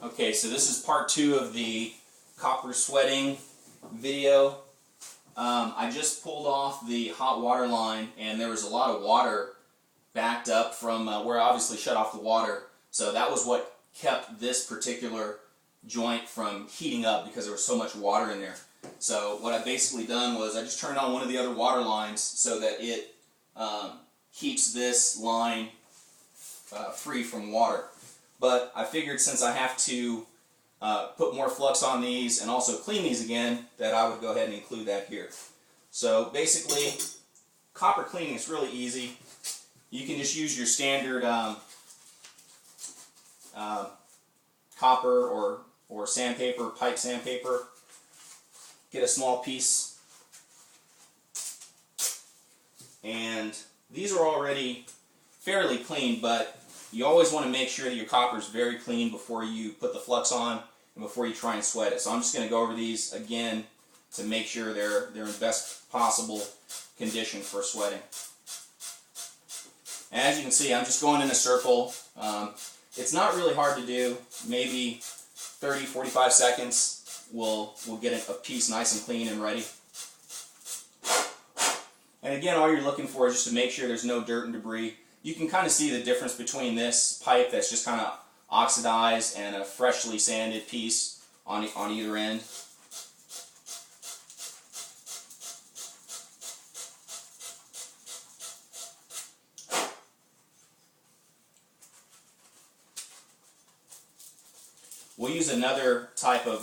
Okay, so this is part 2 of the copper sweating video. I just pulled off the hot water line and there was a lot of water backed up from where I obviously shut off the water. So that was what kept this particular joint from heating up because there was so much water in there. So what I basically done was I just turned on one of the other water lines so that it keeps this line free from water. But I figured since I have to put more flux on these and also clean these again, that I would go ahead and include that here. So basically, copper cleaning is really easy. You can just use your standard copper or sandpaper, pipe sandpaper. Get a small piece. And these are already fairly clean, but you always want to make sure that your copper is very clean before you put the flux on and before you try and sweat it. So I'm just going to go over these again to make sure they're in best possible condition for sweating. And as you can see, I'm just going in a circle. It's not really hard to do. Maybe 30-45 seconds we'll get a piece nice and clean and ready. And again, all you're looking for is just to make sure there's no dirt and debris. You can kind of see the difference between this pipe that's just kind of oxidized and a freshly sanded piece on either end. We'll use another type of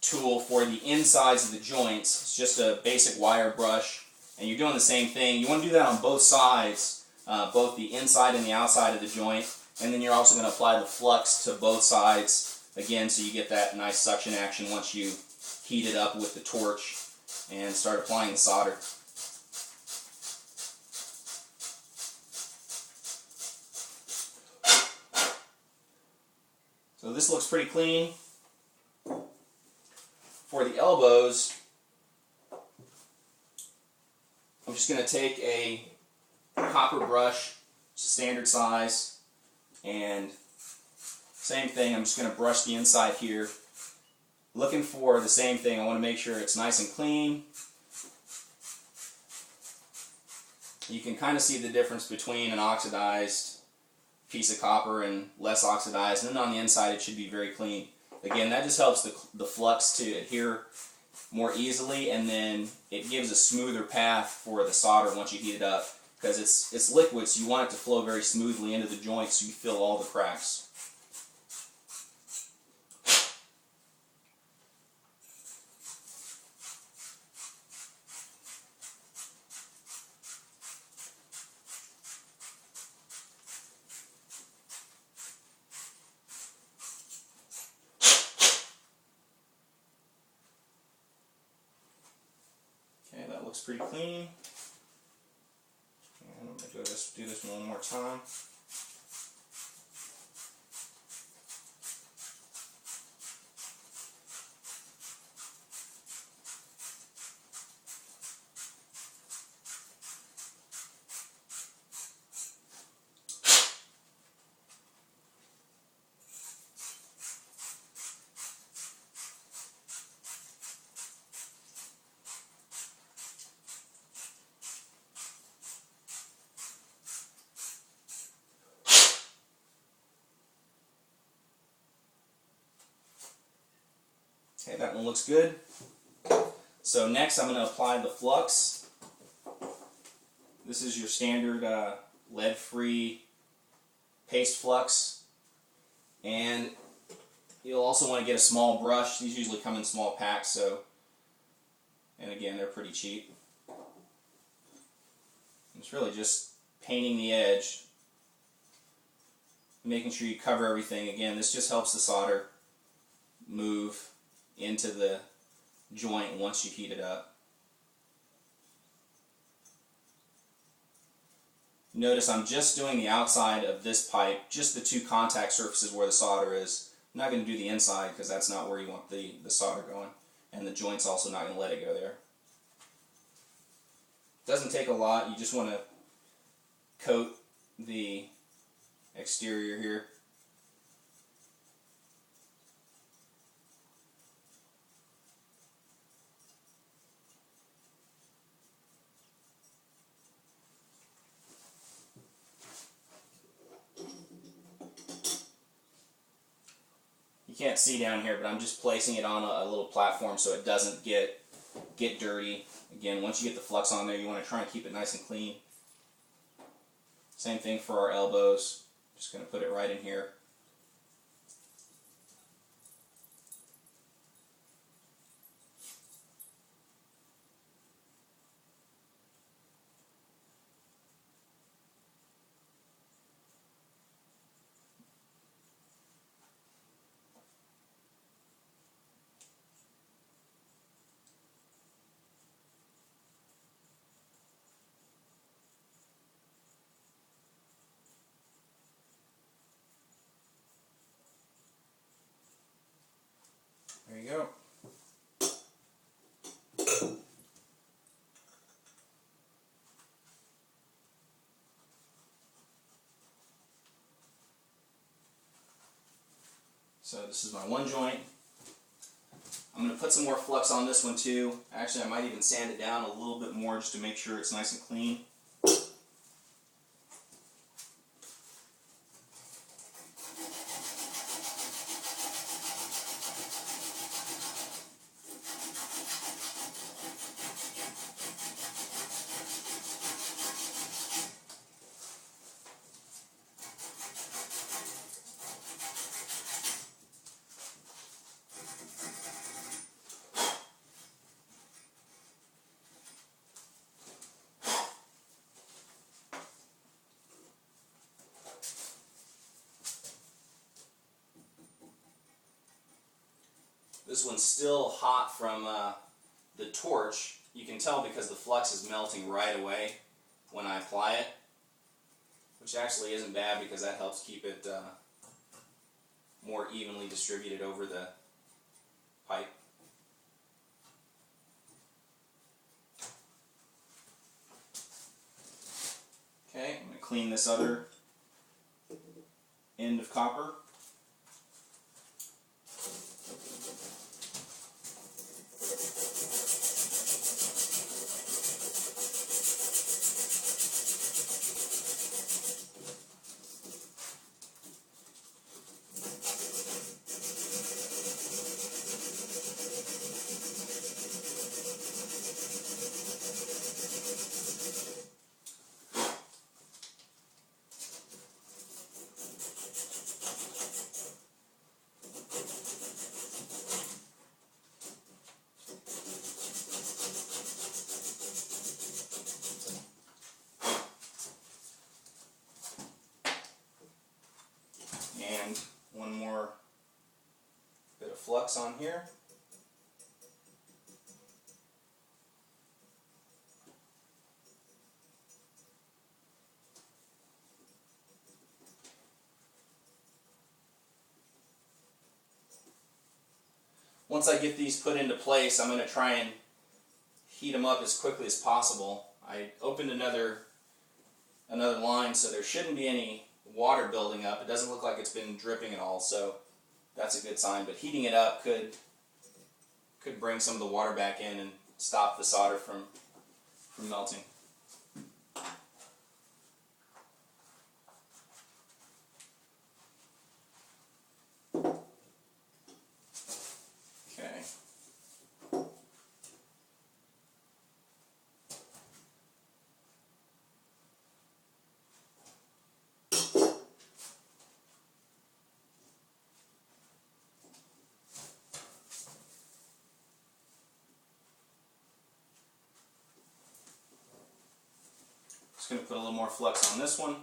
tool for the insides of the joints. It's just a basic wire brush. And you're doing the same thing. You want to do that on both sides, both the inside and the outside of the joint. And then you're also going to apply the flux to both sides, again, so you get that nice suction action once you heat it up with the torch and start applying the solder. So this looks pretty clean. For the elbows, I'm just going to take a copper brush, standard size, and same thing, I'm just going to brush the inside here. Looking for the same thing, I want to make sure it's nice and clean. You can kind of see the difference between an oxidized piece of copper and less oxidized, and then on the inside it should be very clean. Again, that just helps the flux to adhere more easily, and then it gives a smoother path for the solder once you heat it up, because it's liquid, so you want it to flow very smoothly into the joint so you fill all the cracks. That looks pretty clean. And I'm going to do this one more time. Okay, that one looks good. So next I'm going to apply the flux. This is your standard lead-free paste flux. And you'll also want to get a small brush. These usually come in small packs, so, and again, they're pretty cheap. It's really just painting the edge, making sure you cover everything. Again, this just helps the solder move into the joint once you heat it up. Notice I'm just doing the outside of this pipe, just the two contact surfaces where the solder is. I'm not going to do the inside because that's not where you want the solder going, and the joint's also not going to let it go there. Doesn't take a lot. You just want to coat the exterior here. can't see down here, but I'm just placing it on a little platform so it doesn't get dirty. Again, once you get the flux on there, you want to try and keep it nice and clean. Same thing for our elbows. Just going to put it right in here. There you go. So this is my one joint. I'm going to put some more flux on this one too. Actually, I might even sand it down a little bit more just to make sure it's nice and clean. This one's still hot from the torch. You can tell because the flux is melting right away when I apply it, which actually isn't bad because that helps keep it more evenly distributed over the pipe. Okay, I'm going to clean this other end of copper. And one more bit of flux on here. Once I get these put into place, I'm going to try and heat them up as quickly as possible. I opened another line, so there shouldn't be any water building up. It doesn't look like it's been dripping at all, so that's a good sign. But heating it up could bring some of the water back in and stop the solder from melting. Okay. Just going to put a little more flux on this one.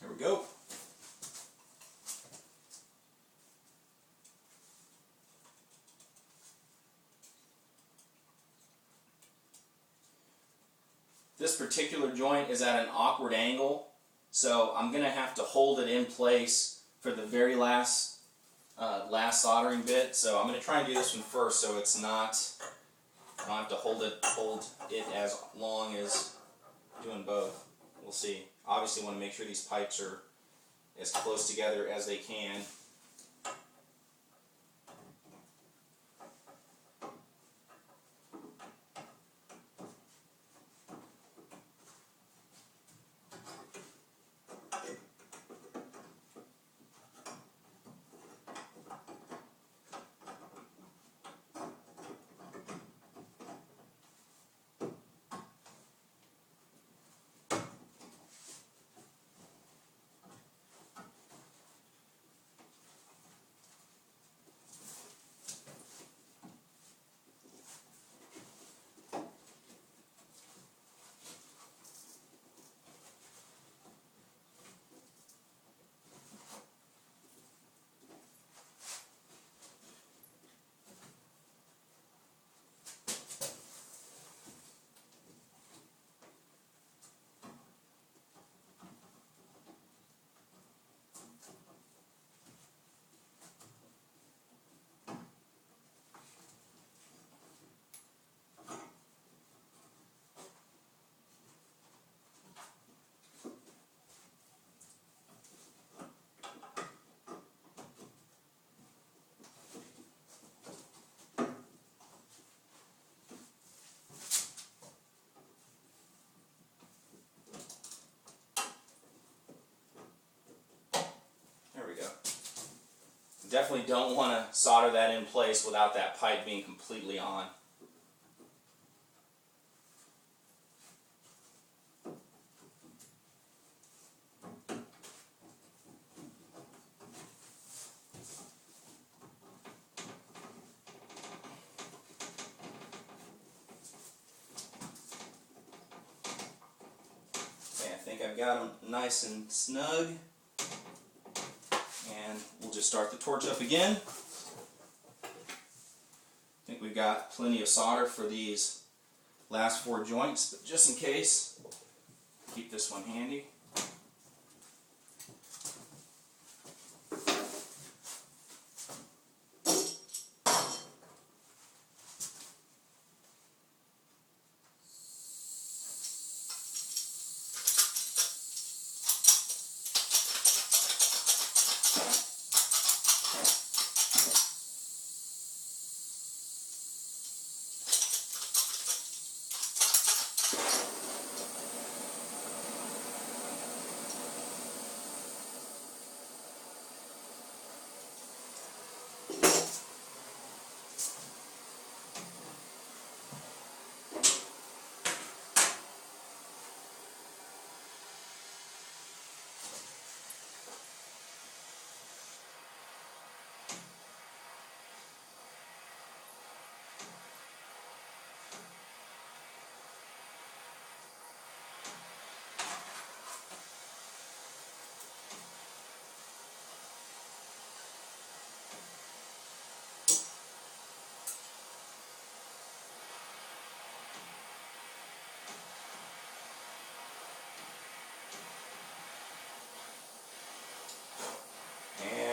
There we go. particular joint is at an awkward angle, so I'm going to have to hold it in place for the very last soldering bit. So I'm going to try and do this one first so it's not, I don't have to hold it as long as doing both. We'll see. Obviously want to make sure these pipes are as close together as they can. Definitely don't want to solder that in place without that pipe being completely on. Okay, I think I've got them nice and snug. And we'll just start the torch up again. I think we've got plenty of solder for these last 4 joints, but just in case, keep this one handy.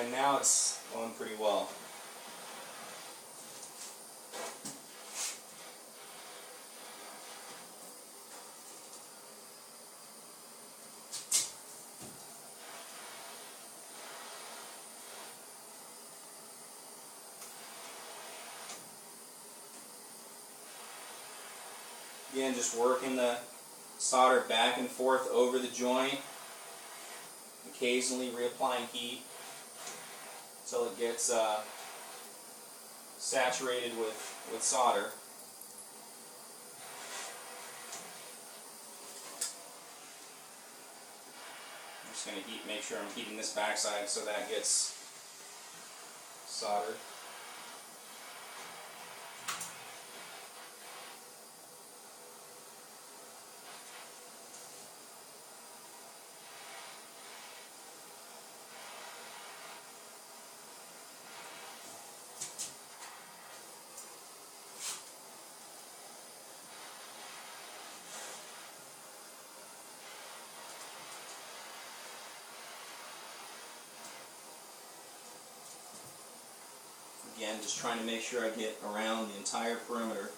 And now it's going pretty well. Again, just working the solder back and forth over the joint, occasionally reapplying heat until it gets saturated with solder. I'm just going to make sure I'm heating this backside so that gets soldered. Again, just trying to make sure I get around the entire perimeter.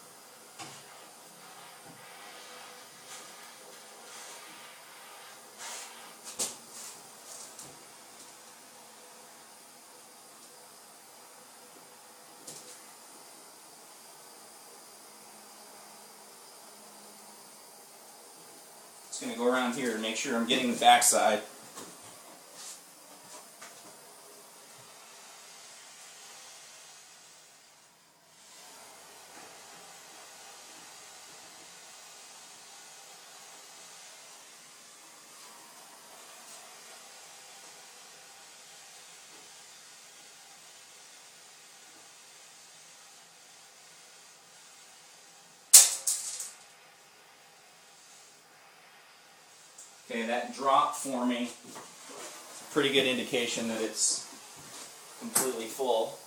Just going to go around here and make sure I'm getting the backside. Okay, that drop forming is a pretty good indication that it's completely full.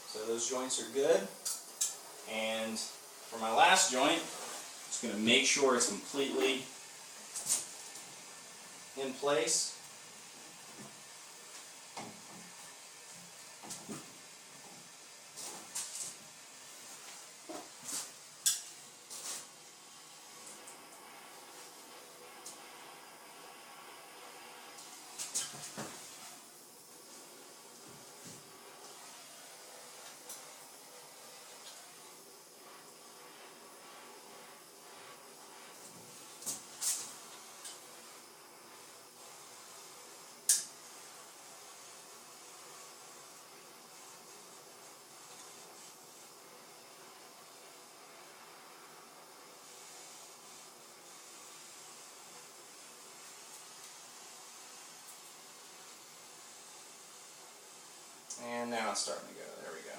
So those joints are good. And for my last joint, I'm just going to make sure it's completely in place. And now it's starting to go. There we go.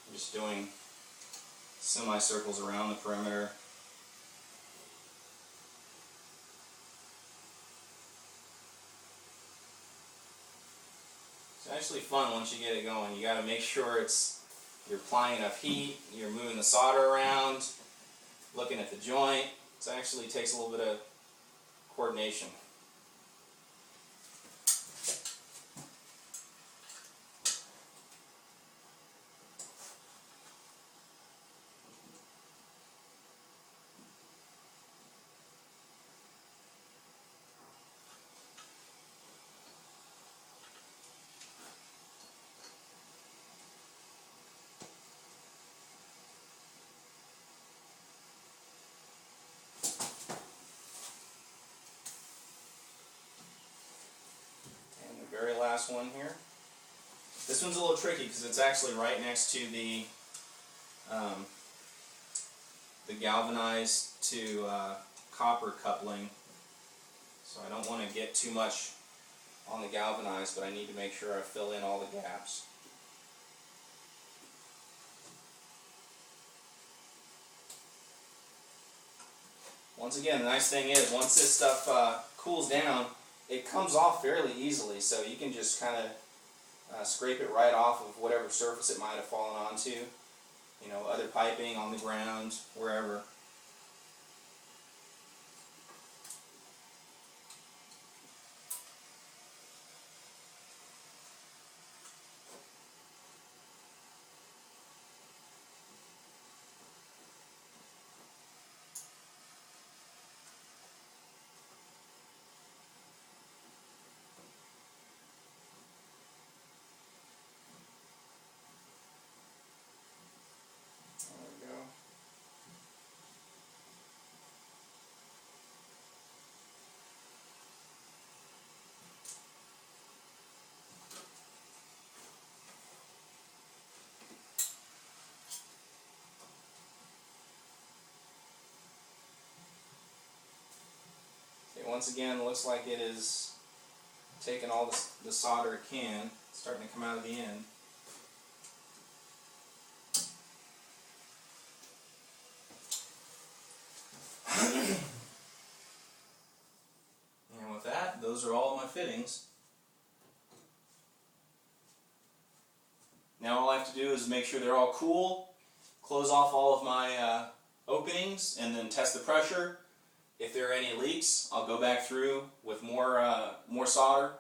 I'm just doing semicircles around the perimeter. It's actually fun once you get it going. You got to make sure you're applying enough heat, you're moving the solder around, looking at the joint. It actually takes a little bit of coordination. Very last one here. This one's a little tricky because it's actually right next to the galvanized to copper coupling. So I don't want to get too much on the galvanized, but I need to make sure I fill in all the gaps. Once again, the nice thing is once this stuff cools down, it comes off fairly easily, so you can just kind of scrape it right off of whatever surface it might have fallen onto. You know, other piping, on the ground, wherever. Once again, it looks like it is taking all the solder it can, starting to come out of the end. And with that, those are all of my fittings. Now all I have to do is make sure they're all cool, close off all of my openings, and then test the pressure. If there are any leaks, I'll go back through with more solder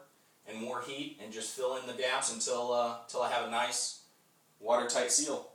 and more heat and just fill in the gaps until I have a nice watertight seal.